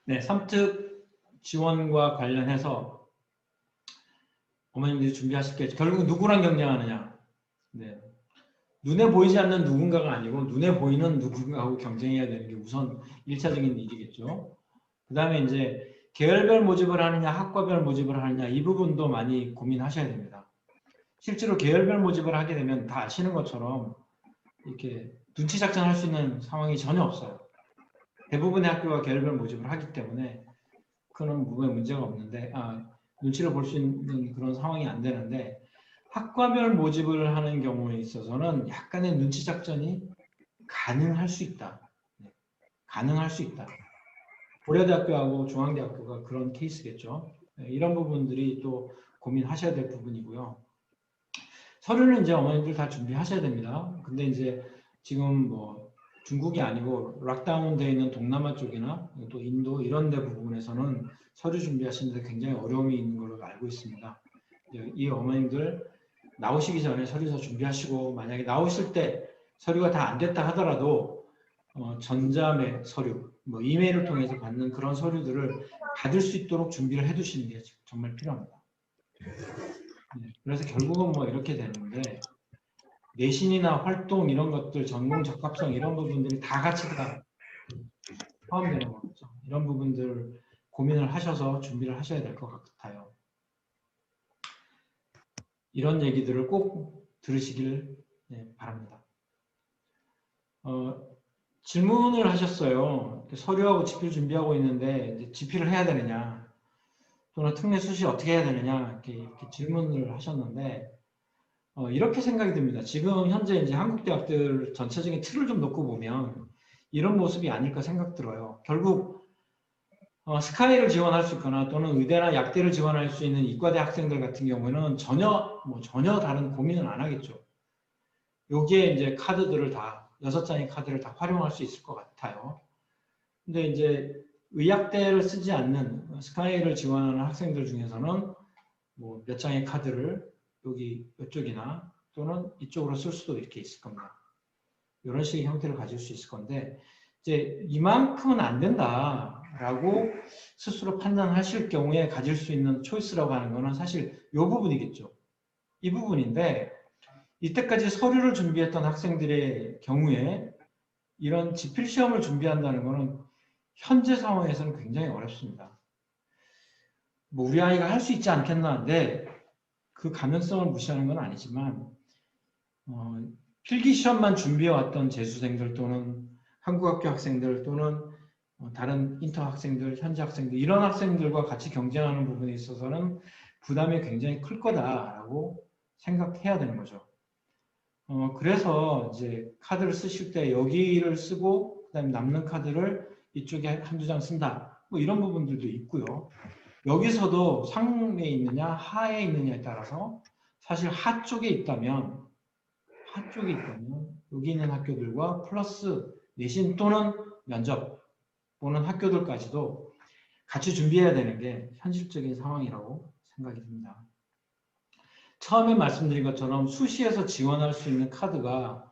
네, 삼특 지원과 관련해서 어머님들이 준비하실 게 결국 누구랑 경쟁하느냐. 네. 눈에 보이지 않는 누군가가 아니고 눈에 보이는 누군가하고 경쟁해야 되는 게 우선 1차적인 일이겠죠. 그 다음에 이제 계열별 모집을 하느냐 학과별 모집을 하느냐 이 부분도 많이 고민하셔야 됩니다. 실제로 계열별 모집을 하게 되면 다 아시는 것처럼 이렇게 눈치 작전할 수 있는 상황이 전혀 없어요. 대부분의 학교가 계열별 모집을 하기 때문에 그런 부분에 문제가 없는데 눈치를 볼 수 있는 그런 상황이 안 되는데 학과별 모집을 하는 경우에 있어서는 약간의 눈치 작전이 가능할 수 있다. 네, 가능할 수 있다. 고려대학교하고 중앙대학교가 그런 케이스겠죠. 네, 이런 부분들이 또 고민하셔야 될 부분이고요. 서류는 이제 어머님들 다 준비하셔야 됩니다. 근데 이제 지금 뭐 중국이 아니고 락다운 되어 있는 동남아 쪽이나 또 인도 이런 데 부분에서는 서류 준비하시는데 굉장히 어려움이 있는 걸로 알고 있습니다. 이 어머님들 나오시기 전에 서류서 준비하시고 만약에 나오실 때 서류가 다 안 됐다 하더라도 전자매 서류, 뭐 이메일을 통해서 받는 그런 서류들을 받을 수 있도록 준비를 해두시는 게 정말 필요합니다. 네, 그래서 결국은 뭐 이렇게 되는데 내신이나 활동 이런 것들, 전공 적합성 이런 부분들이 다 같이 다 포함되는 거죠. 이런 부분들을 고민을 하셔서 준비를 하셔야 될 것 같아요. 이런 얘기들을 꼭 들으시길 바랍니다. 질문을 하셨어요. 서류하고 집필 준비하고 있는데 이제 집필을 해야 되느냐 또는 특례 수시 어떻게 해야 되느냐 이렇게 질문을 하셨는데 이렇게 생각이 듭니다. 지금 현재 이제 한국 대학들 전체적인 틀을 좀 놓고 보면 이런 모습이 아닐까 생각 들어요. 결국 스카이를 지원할 수 있거나 또는 의대나 약대를 지원할 수 있는 이과대 학생들 같은 경우에는 전혀 다른 고민은 안 하겠죠. 여기에 이제 카드들을 다 6장의 카드를 다 활용할 수 있을 것 같아요. 근데 이제 의학대를 쓰지 않는 스카이를 지원하는 학생들 중에서는 뭐 몇 장의 카드를 이쪽이나 또는 이쪽으로 쓸 수도 이렇게 있을 겁니다. 이런 식의 형태를 가질 수 있을 건데 이제 이만큼은 안 된다라고 스스로 판단하실 경우에 가질 수 있는 초이스라고 하는 거는 사실 이 부분이겠죠. 이 부분인데 이때까지 서류를 준비했던 학생들의 경우에 이런 지필 시험을 준비한다는 것은 현재 상황에서는 굉장히 어렵습니다. 뭐 우리 아이가 할 수 있지 않겠나. 네, 그 가능성을 무시하는 건 아니지만 필기 시험만 준비해왔던 재수생들 또는 한국학교 학생들 또는 다른 인터 학생들, 현지 학생들 이런 학생들과 같이 경쟁하는 부분에 있어서는 부담이 굉장히 클 거다라고 생각해야 되는 거죠. 그래서 이제 카드를 쓰실 때 여기를 쓰고 그다음에 남는 카드를 이쪽에 한두 장 쓴다. 뭐 이런 부분들도 있고요. 여기서도 상에 있느냐 하에 있느냐에 따라서 사실 하 쪽에 있다면 여기 있는 학교들과 플러스 내신 또는 면접 보는 학교들까지도 같이 준비해야 되는 게 현실적인 상황이라고 생각이 듭니다. 처음에 말씀드린 것처럼 수시에서 지원할 수 있는 카드가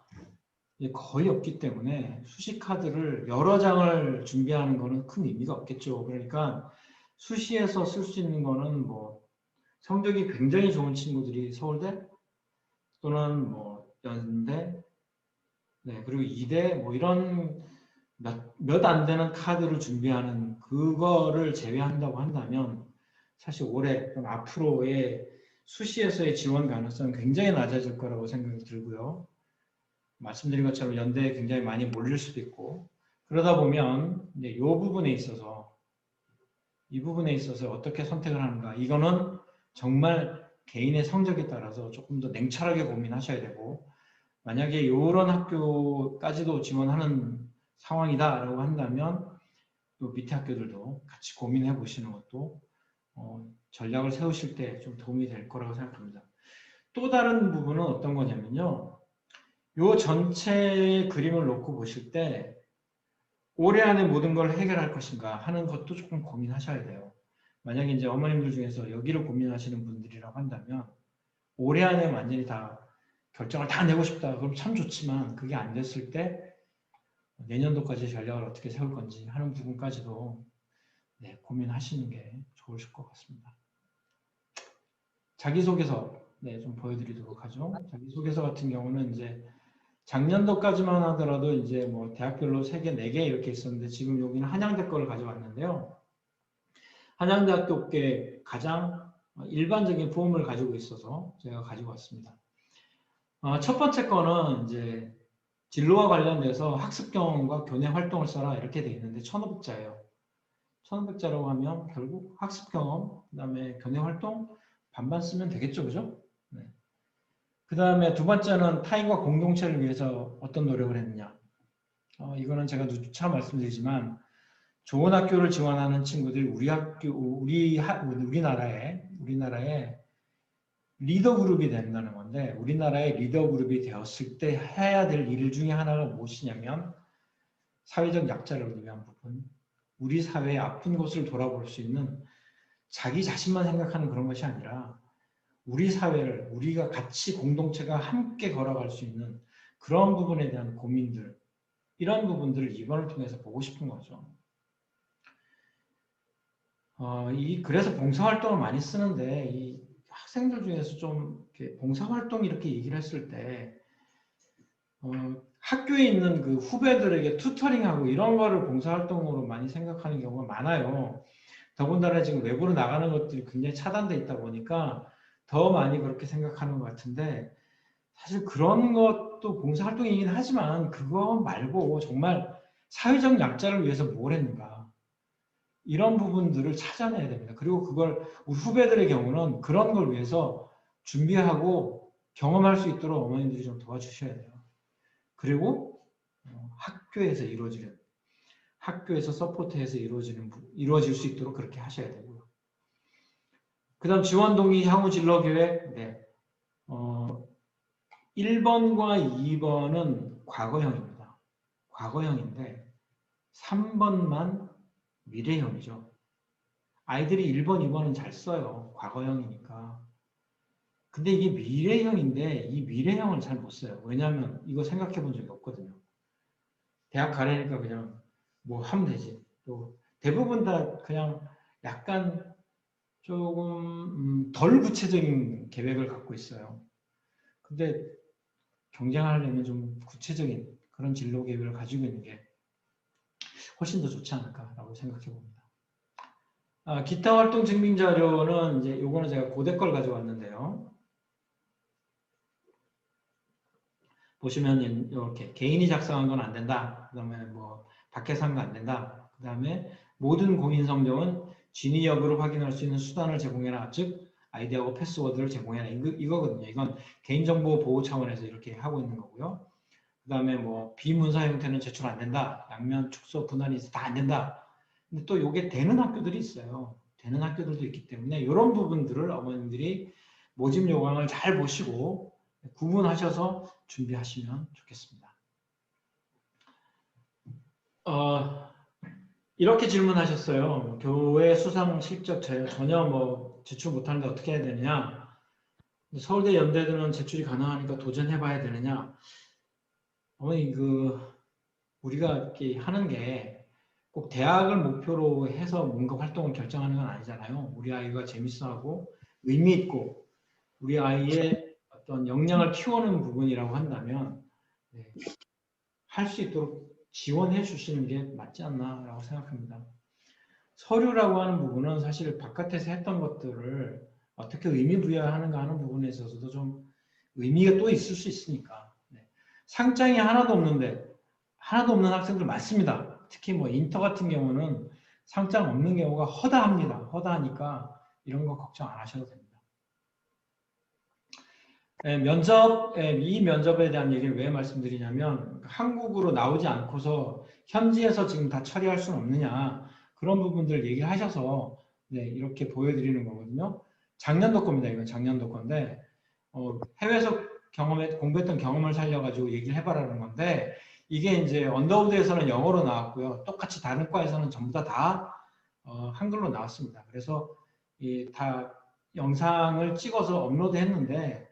거의 없기 때문에 수시 카드를 여러 장을 준비하는 것은 큰 의미가 없겠죠. 그러니까 수시에서 쓸 수 있는 거는 뭐 성적이 굉장히 좋은 친구들이 서울대 또는 뭐 연대 그리고 이대 뭐 이런 몇 안 되는 카드를 준비하는 그거를 제외한다고 한다면 사실 올해 또는 앞으로의 수시에서의 지원 가능성은 굉장히 낮아질 거라고 생각이 들고요. 말씀드린 것처럼 연대에 굉장히 많이 몰릴 수도 있고 그러다 보면 이제 이 부분에 있어서 어떻게 선택을 하는가 이거는 정말 개인의 성적에 따라서 조금 더 냉철하게 고민하셔야 되고 만약에 이런 학교까지도 지원하는 상황이다라고 한다면 또 밑에 학교들도 같이 고민해 보시는 것도 전략을 세우실 때 좀 도움이 될 거라고 생각합니다. 또 다른 부분은 어떤 거냐면요. 이 전체 그림을 놓고 보실 때 올해 안에 모든 걸 해결할 것인가 하는 것도 조금 고민하셔야 돼요. 만약에 이제 어머님들 중에서 여기를 고민하시는 분들이라고 한다면 올해 안에 완전히 다 결정을 다 내고 싶다. 그럼 참 좋지만 그게 안 됐을 때 내년도까지 전략을 어떻게 세울 건지 하는 부분까지도 고민하시는 게 좋으실 것 같습니다. 자기소개서 좀 보여드리도록 하죠. 자기소개서 같은 경우는 이제 작년도까지만 하더라도 이제 뭐 대학별로 3개, 4개 이렇게 있었는데 지금 여기는 한양대 거를 가져왔는데요. 한양대학교께 가장 일반적인 폼을 가지고 있어서 제가 가지고 왔습니다. 첫 번째 거는 이제 진로와 관련돼서 학습 경험과 교내 활동을 써라 이렇게 돼 있는데 1,500자예요. 1,500자라고 하면 결국 학습 경험, 그 다음에 교내 활동 반반 쓰면 되겠죠, 그죠? 네. 그 다음에 두 번째는 타인과 공동체를 위해서 어떤 노력을 했느냐. 이거는 제가 누차 말씀드리지만 좋은 학교를 지원하는 친구들이 우리나라에 리더 그룹이 된다는 건데 우리나라의 리더 그룹이 되었을 때 해야 될 일 중에 하나가 무엇이냐면 사회적 약자를 위한 부분, 우리 사회의 아픈 곳을 돌아볼 수 있는 자기 자신만 생각하는 그런 것이 아니라 우리 사회를 우리가 같이 공동체가 함께 걸어갈 수 있는 그런 부분에 대한 고민들, 이런 부분들을 이번을 통해서 보고 싶은 거죠. 그래서 봉사활동을 많이 쓰는데 이 학생들 중에서 좀 이렇게 봉사활동 이렇게 얘기를 했을 때 학교에 있는 그 후배들에게 튜터링하고 이런 거를 봉사활동으로 많이 생각하는 경우가 많아요. 더군다나 지금 외부로 나가는 것들이 굉장히 차단돼 있다 보니까 더 많이 그렇게 생각하는 것 같은데 사실 그런 것도 봉사활동이긴 하지만 그거 말고 정말 사회적 약자를 위해서 뭘 했는가 이런 부분들을 찾아내야 됩니다. 그리고 그걸 우리 후배들의 경우는 그런 걸 위해서 준비하고 경험할 수 있도록 어머님들이 좀 도와주셔야 돼요. 그리고 학교에서 이루어지는 학교에서 서포트해서 이루어질 수 있도록 그렇게 하셔야 되고요. 그 다음 지원 동의 향후 진로 계획 1번과 2번은 과거형입니다. 과거형인데 3번만 미래형이죠. 아이들이 1번, 2번은 잘 써요. 과거형이니까. 근데 이게 미래형인데 이 미래형을 잘 못 써요. 왜냐하면 이거 생각해 본 적이 없거든요. 대학 가려니까 그냥 뭐 하면 되지. 또 대부분 다 그냥 약간 조금 덜 구체적인 계획을 갖고 있어요. 근데 경쟁하려면 좀 구체적인 그런 진로 계획을 가지고 있는 게 훨씬 더 좋지 않을까라고 생각해 봅니다. 기타 활동 증빙 자료는 이제 요거는 제가 고대 걸 가져왔는데요. 보시면 이렇게 개인이 작성한 건 안 된다. 그다음에 뭐 밖에서 한 거 안 된다. 그다음에 모든 공인 성적은 진위여부를 확인할 수 있는 수단을 제공해라. 즉 아이디하고 패스워드를 제공해라. 이거거든요. 이건 개인정보 보호 차원에서 이렇게 하고 있는 거고요. 그다음에 뭐 비문서 형태는 제출 안 된다. 양면 축소 분할이 다 안 된다. 근데 또 이게 되는 학교들이 있어요. 되는 학교들도 있기 때문에 이런 부분들을 어머님들이 모집 요강을 잘 보시고 구분하셔서 준비하시면 좋겠습니다. 이렇게 질문하셨어요. 교회 수상 실적 전혀 뭐 제출 못하는데 어떻게 해야 되느냐? 서울대 연대들은 제출이 가능하니까 도전해봐야 되느냐? 어머니 우리가 이렇게 하는 게 꼭 대학을 목표로 해서 뭔가 활동을 결정하는 건 아니잖아요. 우리 아이가 재밌어하고 의미 있고 우리 아이의 어떤 역량을 키우는 부분이라고 한다면 할 수 있도록 지원해 주시는 게 맞지 않나라고 생각합니다. 서류라고 하는 부분은 사실 바깥에서 했던 것들을 어떻게 의미 부여하는가 하는 부분에 있어서도 좀 의미가 또 있을 수 있으니까. 상장이 하나도 없는 학생들 많습니다. 특히 뭐 인터 같은 경우는 상장 없는 경우가 허다합니다. 허다하니까 이런 거 걱정 안 하셔도 됩니다. 이 면접에 대한 얘기를 왜 말씀드리냐면 한국으로 나오지 않고서 현지에서 지금 다 처리할 수는 없느냐 그런 부분들 얘기하셔서 이렇게 보여드리는 거거든요. 작년도 겁니다. 이건 작년도 건데 해외에서 공부했던 경험을 살려가지고 얘기를 해봐라는 건데 이게 이제 언더우드에서는 영어로 나왔고요. 똑같이 다른 과에서는 전부 다 한글로 나왔습니다. 그래서 다 영상을 찍어서 업로드했는데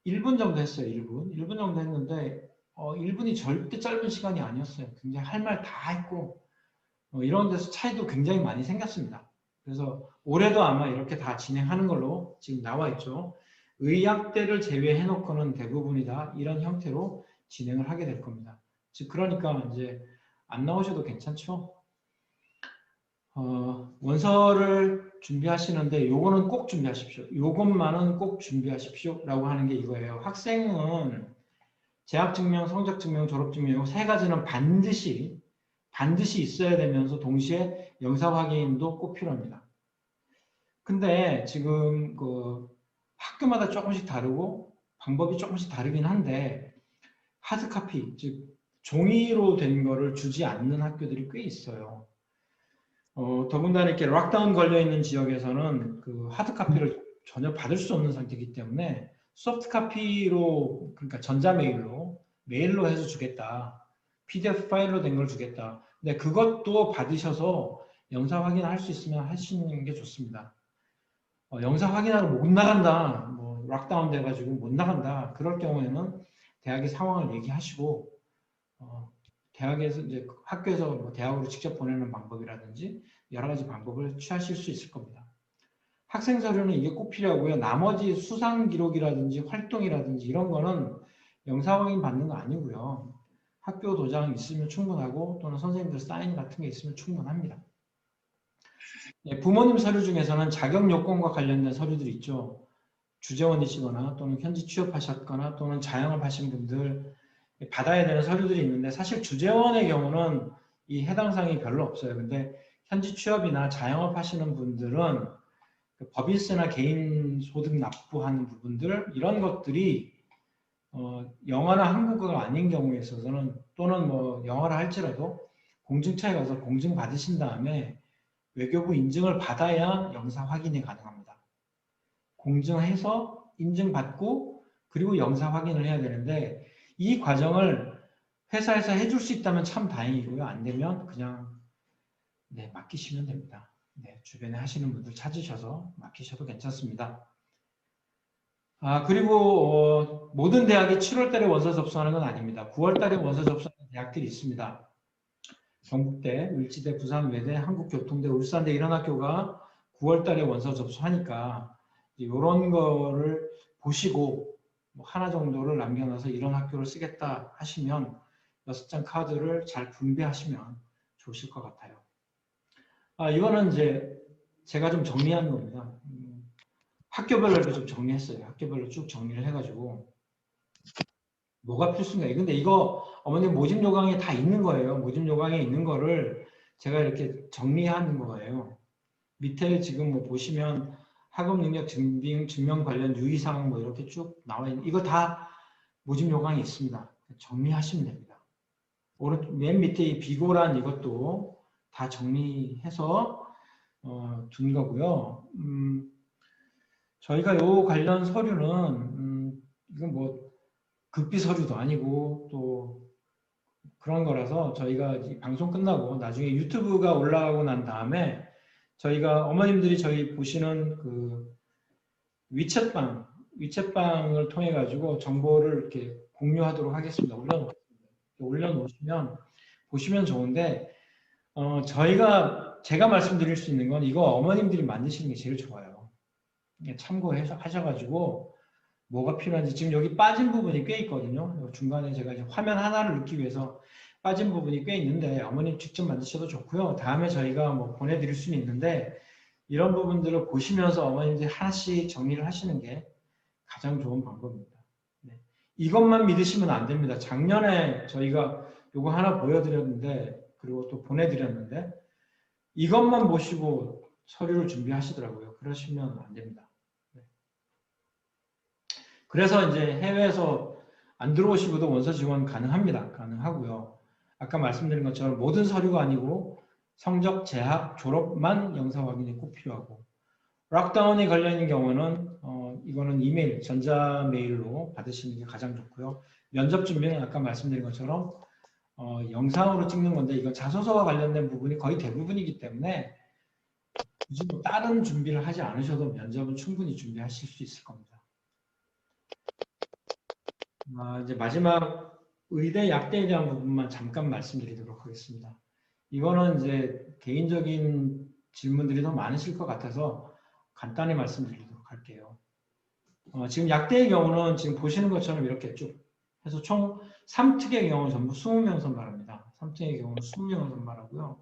1분 정도 했어요. 1분 정도 했는데 1분이 절대 짧은 시간이 아니었어요. 굉장히 할 말 다 했고 이런 데서 차이도 굉장히 많이 생겼습니다. 그래서 올해도 아마 이렇게 다 진행하는 걸로 지금 나와 있죠. 의학대를 제외해 놓고는 대부분이 다 이런 형태로 진행을 하게 될 겁니다. 즉 그러니까 이제 안 나오셔도 괜찮죠. 원서를 준비하시는데 요거는 꼭 준비하십시오. 요것만은 꼭 준비하십시오 라고 하는 게 이거예요. 학생은 재학증명, 성적증명, 졸업증명 이 세 가지는 반드시 있어야 되면서 동시에 영사 확인도 꼭 필요합니다. 근데 지금 그 학교마다 조금씩 다르고 방법이 조금씩 다르긴 한데 하드카피, 즉 종이로 된 거를 주지 않는 학교들이 꽤 있어요. 더군다나 이렇게 락다운 걸려있는 지역에서는 그 하드카피를 전혀 받을 수 없는 상태이기 때문에 소프트카피로, 그러니까 메일로 해서 주겠다. PDF 파일로 된 걸 주겠다. 근데 그것도 받으셔서 영사 확인할 수 있으면 하시는 게 좋습니다. 영사 확인하러 못 나간다. 뭐 락다운 돼가지고 못 나간다. 그럴 경우에는 대학의 상황을 얘기하시고 대학에서 이제 학교에서 뭐 대학으로 직접 보내는 방법이라든지 여러 가지 방법을 취하실 수 있을 겁니다. 학생 서류는 이게 꼭 필요하고요. 나머지 수상 기록이라든지 활동이라든지 이런 거는 영사 확인 받는 거 아니고요. 학교 도장 있으면 충분하고 또는 선생님들 사인 같은 게 있으면 충분합니다. 부모님 서류 중에서는 자격 요건과 관련된 서류들이 있죠. 주재원이시거나 또는 현지 취업하셨거나 또는 자영업하신 분들 받아야 되는 서류들이 있는데 사실 주재원의 경우는 이 해당 사항이 별로 없어요. 근데 현지 취업이나 자영업 하시는 분들은 법인세나 개인 소득 납부하는 부분들 이런 것들이 영어나 한국어가 아닌 경우에 있어서는 또는 뭐 영어를 할지라도 공증처에 가서 공증 받으신 다음에 외교부 인증을 받아야 영사 확인이 가능합니다. 공증해서 인증받고 그리고 영사 확인을 해야 되는데 이 과정을 회사에서 해줄 수 있다면 참 다행이고요. 안 되면 그냥 맡기시면 됩니다. 주변에 하시는 분들 찾으셔서 맡기셔도 괜찮습니다. 그리고 모든 대학이 7월 달에 원서 접수하는 건 아닙니다. 9월 달에 원서 접수하는 대학들이 있습니다. 경북대, 을지대, 부산외대, 한국교통대, 울산대 이런 학교가 9월 달에 원서 접수하니까 이런 거를 보시고 하나 정도를 남겨놔서 이런 학교를 쓰겠다 하시면 6장 카드를 잘 분배하시면 좋으실 것 같아요. 이거는 이제 제가 좀 정리한 겁니다. 학교별로 이렇게 좀 정리했어요. 학교별로 쭉 정리를 해가지고 뭐가 필수인가. 근데 이거 어머님 모집 요강에 다 있는 거예요. 모집 요강에 있는 거를 제가 이렇게 정리한 거예요. 밑에 지금 뭐 보시면 학업 능력 증명 관련 유의사항 뭐 이렇게 쭉 나와 있는 이거 다 모집 요강에 있습니다. 정리하시면 됩니다. 맨 밑에 이 비고란 이것도 다 정리해서 둔 거고요. 저희가 요 관련 서류는 이건 뭐 극비 서류도 아니고 또 그런 거라서 저희가 이 방송 끝나고 나중에 유튜브가 올라가고 난 다음에 저희가 어머님들이 저희 보시는 그 위챗방을 통해 가지고 정보를 이렇게 공유하도록 하겠습니다. 올려놓으시면 보시면 좋은데 제가 말씀드릴 수 있는 건 이거 어머님들이 만드시는 게 제일 좋아요. 참고해서 하셔가지고 뭐가 필요한지 지금 여기 빠진 부분이 꽤 있거든요. 중간에 제가 이제 화면 하나를 넣기 위해서 빠진 부분이 꽤 있는데 어머님 직접 만드셔도 좋고요. 다음에 저희가 뭐 보내드릴 수는 있는데 이런 부분들을 보시면서 어머님들이 하나씩 정리를 하시는 게 가장 좋은 방법입니다. 이것만 믿으시면 안 됩니다. 작년에 저희가 이거 하나 보여드렸는데 그리고 또 보내드렸는데 이것만 보시고 서류를 준비하시더라고요. 그러시면 안 됩니다. 그래서 이제 해외에서 안 들어오시고도 원서 지원 가능합니다. 가능하고요. 아까 말씀드린 것처럼 모든 서류가 아니고 성적, 재학, 졸업만 영사 확인이 꼭 필요하고 락다운이 걸려있는 경우는 이거는 이메일, 전자 메일로 받으시는 게 가장 좋고요. 면접 준비는 아까 말씀드린 것처럼 영상으로 찍는 건데 이건 자소서와 관련된 부분이 거의 대부분이기 때문에 굳이 뭐 다른 준비를 하지 않으셔도 면접은 충분히 준비하실 수 있을 겁니다. 이제 마지막 의대 약대에 대한 부분만 잠깐 말씀드리도록 하겠습니다. 이거는 이제 개인적인 질문들이 더 많으실 것 같아서 간단히 말씀드리도록 할게요. 지금 약대의 경우는 지금 보시는 것처럼 이렇게 쭉 해서 총 3특의 경우는 전부 20명 선발합니다. 3특의 경우는 20명을 선발하고요.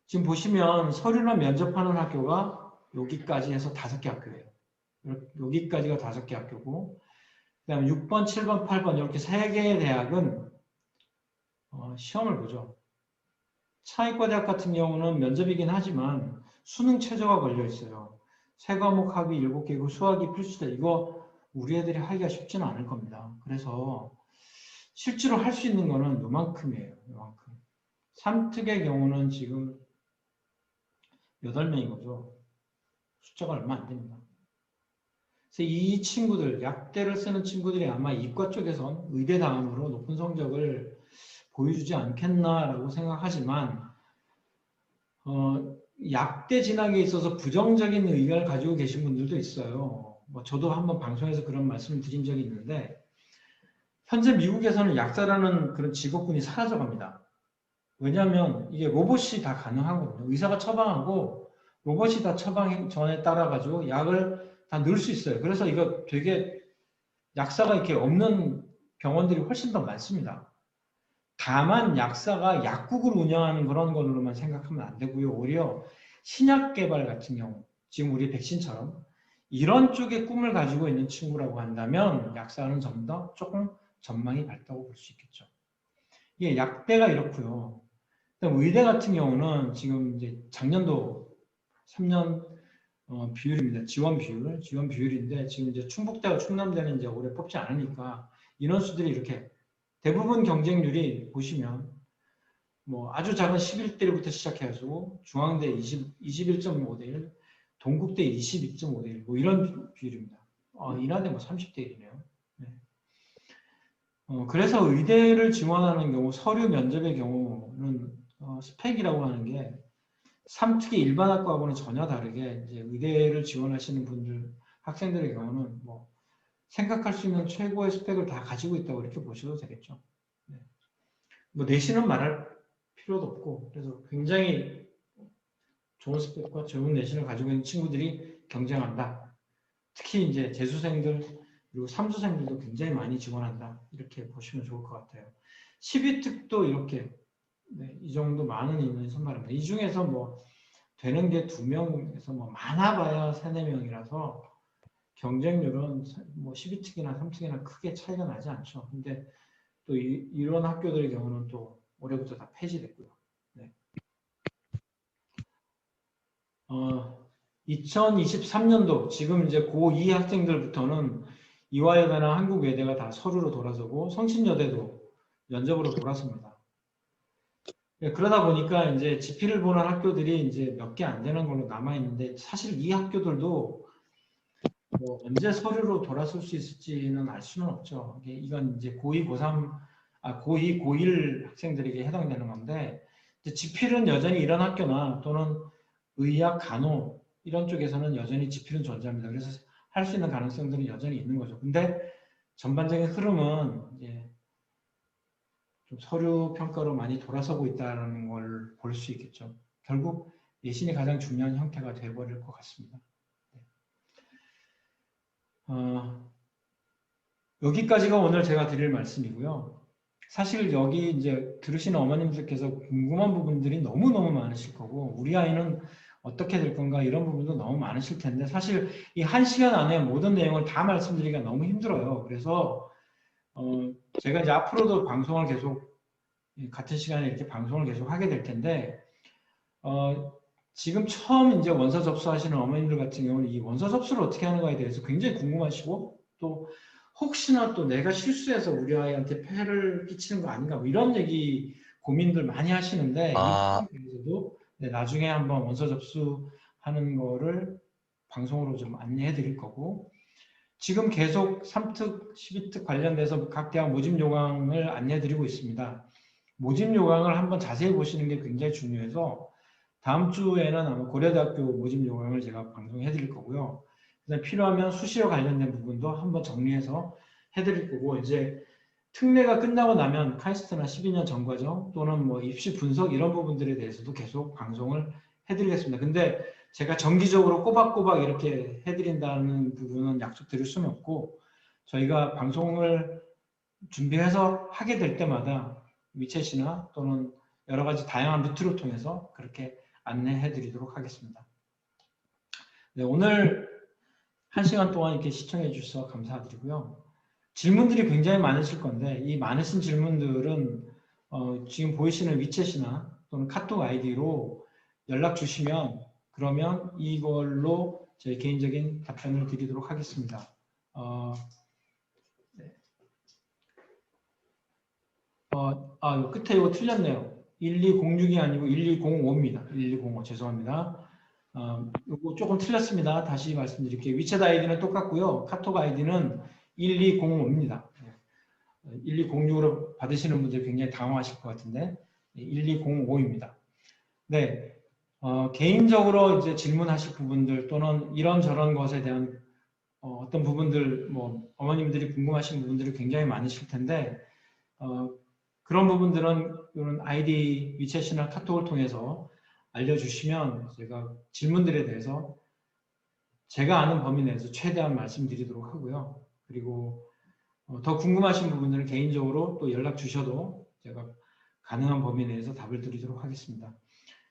지금 보시면 서류나 면접하는 학교가 여기까지 해서 5개 학교예요. 여기까지가 5개 학교고, 그 다음에 6번, 7번, 8번 이렇게 3개의 대학은 시험을 보죠. 차이과대학 같은 경우는 면접이긴 하지만 수능 최저가 걸려 있어요. 3과목 학위 7개고 수학이 필수다. 이거 우리 애들이 하기가 쉽지는 않을 겁니다. 그래서 실제로 할 수 있는 거는 요만큼이에요. 요만큼. 3특의 경우는 지금 8명인 거죠. 숫자가 얼마 안 됩니다. 그래서 이 친구들, 약대를 쓰는 친구들이 아마 이과 쪽에선 의대 다음으로 높은 성적을 보여주지 않겠나라고 생각하지만 약대 진학에 있어서 부정적인 의견을 가지고 계신 분들도 있어요. 저도 한번 방송에서 그런 말씀을 드린 적이 있는데 현재 미국에서는 약사라는 그런 직업군이 사라져갑니다. 왜냐하면 이게 로봇이 다 가능하거든요. 의사가 처방하고 로봇이 다 처방 전에 따라가지고 약을 다 넣을 수 있어요. 그래서 이거 되게 약사가 이렇게 없는 병원들이 훨씬 더 많습니다. 다만 약사가 약국을 운영하는 그런 걸로만 생각하면 안 되고요. 오히려 신약 개발 같은 경우, 지금 우리 백신처럼 이런 쪽의 꿈을 가지고 있는 친구라고 한다면 약사는 좀 더 조금 전망이 밝다고 볼 수 있겠죠. 이게 약대가 이렇고요. 의대 같은 경우는 지금 이제 작년도 3년 비율입니다. 지원 비율인데 지금 이제 충북대와 충남대는 이제 올해 뽑지 않으니까 인원수들이 이렇게 대부분 경쟁률이 보시면 아주 작은 11대 1부터 시작해가지고 중앙대 21.5대 1, 동국대 22.5대 1, 이런 비율입니다. 인하대 30대 1이네요. 네. 그래서 의대를 지원하는 경우 서류 면접의 경우는 스펙이라고 하는 게 3특히 일반 학과하고는 전혀 다르게 이제 의대를 지원하시는 분들 학생들의 경우는 생각할 수 있는 최고의 스펙을 다 가지고 있다고 이렇게 보셔도 되겠죠. 네. 내신은 말할 필요도 없고 그래서 굉장히 좋은 스펙과 좋은 내신을 가지고 있는 친구들이 경쟁한다. 특히 이제 재수생들 그리고 삼수생들도 굉장히 많이 지원한다. 이렇게 보시면 좋을 것 같아요. 12특도 이렇게 이 정도 많은 인원이 선발합니다. 이 중에서 되는 게 2명에서 많아봐야 3, 4명이라서 경쟁률은 12특이나 3특이나 크게 차이가 나지 않죠. 근데 또 이런 학교들의 경우는 또 올해부터 다 폐지됐고요. 네. 2023년도 지금 이제 고2 학생들부터는 이화여대나 한국외대가 다 서류로 돌아서고 성신여대도 면접으로 돌았습니다. 그러다 보니까 이제 지필을 보는 학교들이 이제 몇 개 안 되는 걸로 남아 있는데 사실 이 학교들도 언제 서류로 돌아설 수 있을지는 알 수는 없죠. 이건 이제 고2, 고3, 고2, 고1 학생들에게 해당되는 건데 지필은 여전히 이런 학교나 또는 의학, 간호 이런 쪽에서는 여전히 지필은 존재합니다. 그래서 할 수 있는 가능성들은 여전히 있는 거죠. 근데 전반적인 흐름은 이제 좀 서류 평가로 많이 돌아서고 있다는 걸 볼 수 있겠죠. 결국 내신이 가장 중요한 형태가 되어버릴 것 같습니다. 여기까지가 오늘 제가 드릴 말씀이고요. 사실 여기 이제 들으시는 어머님들께서 궁금한 부분들이 너무너무 많으실 거고 우리 아이는 어떻게 될 건가 이런 부분도 너무 많으실 텐데 사실 이 1시간 안에 모든 내용을 다 말씀드리기가 너무 힘들어요. 그래서 제가 이제 앞으로도 방송을 계속 같은 시간에 이렇게 방송을 계속 하게 될 텐데 지금 처음 이제 원서 접수하시는 어머님들 같은 경우는 이 원서 접수를 어떻게 하는가에 대해서 굉장히 궁금하시고 또 혹시나 또 내가 실수해서 우리 아이한테 폐해를 끼치는 거 아닌가 이런 얘기 고민들 많이 하시는데 이 부분에 대해서도 나중에 한번 원서 접수하는 거를 방송으로 좀 안내해 드릴 거고 지금 계속 3특, 12특 관련돼서 각 대학 모집 요강을 안내해 드리고 있습니다. 모집 요강을 한번 자세히 보시는 게 굉장히 중요해서 다음 주에는 아마 고려대학교 모집 요강을 제가 방송해 드릴 거고요. 필요하면 수시와 관련된 부분도 한번 정리해서 해드릴 거고 이제 특례가 끝나고 나면 카이스트나 12년 전과정 또는 뭐 입시 분석 이런 부분들에 대해서도 계속 방송을 해드리겠습니다. 근데 제가 정기적으로 꼬박꼬박 이렇게 해드린다는 부분은 약속드릴 수는 없고 저희가 방송을 준비해서 하게 될 때마다 위챗이나 또는 여러 가지 다양한 루트를 통해서 그렇게 안내해 드리도록 하겠습니다. 네, 오늘 1시간 동안 이렇게 시청해 주셔서 감사드리고요. 질문들이 굉장히 많으실 건데 이 많으신 질문들은 지금 보이시는 위챗이나 또는 카톡 아이디로 연락 주시면 그러면 이걸로 저희 개인적인 답변을 드리도록 하겠습니다. 네. 요 끝에 이거 틀렸네요. 1206이 아니고 1205입니다. 1205 죄송합니다. 이거 조금 틀렸습니다. 다시 말씀드릴게요. 위챗 아이디는 똑같고요. 카톡 아이디는 1205입니다. 1206으로 받으시는 분들 굉장히 당황하실 것 같은데 1205입니다. 네, 개인적으로 이제 질문하실 부분들 또는 이런저런 것에 대한 어떤 부분들 뭐 어머님들이 궁금하신 부분들이 굉장히 많으실 텐데 그런 부분들은 이런 아이디 위챗이나 카톡을 통해서 알려주시면 제가 질문들에 대해서 제가 아는 범위 내에서 최대한 말씀드리도록 하고요. 그리고 더 궁금하신 부분들은 개인적으로 또 연락 주셔도 제가 가능한 범위 내에서 답을 드리도록 하겠습니다.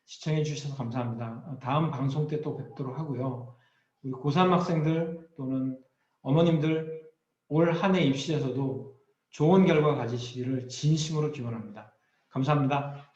시청해 주셔서 감사합니다. 다음 방송 때 또 뵙도록 하고요. 우리 고3 학생들 또는 어머님들 올 한 해 입시에서도 좋은 결과 가지시기를 진심으로 기원합니다. 감사합니다.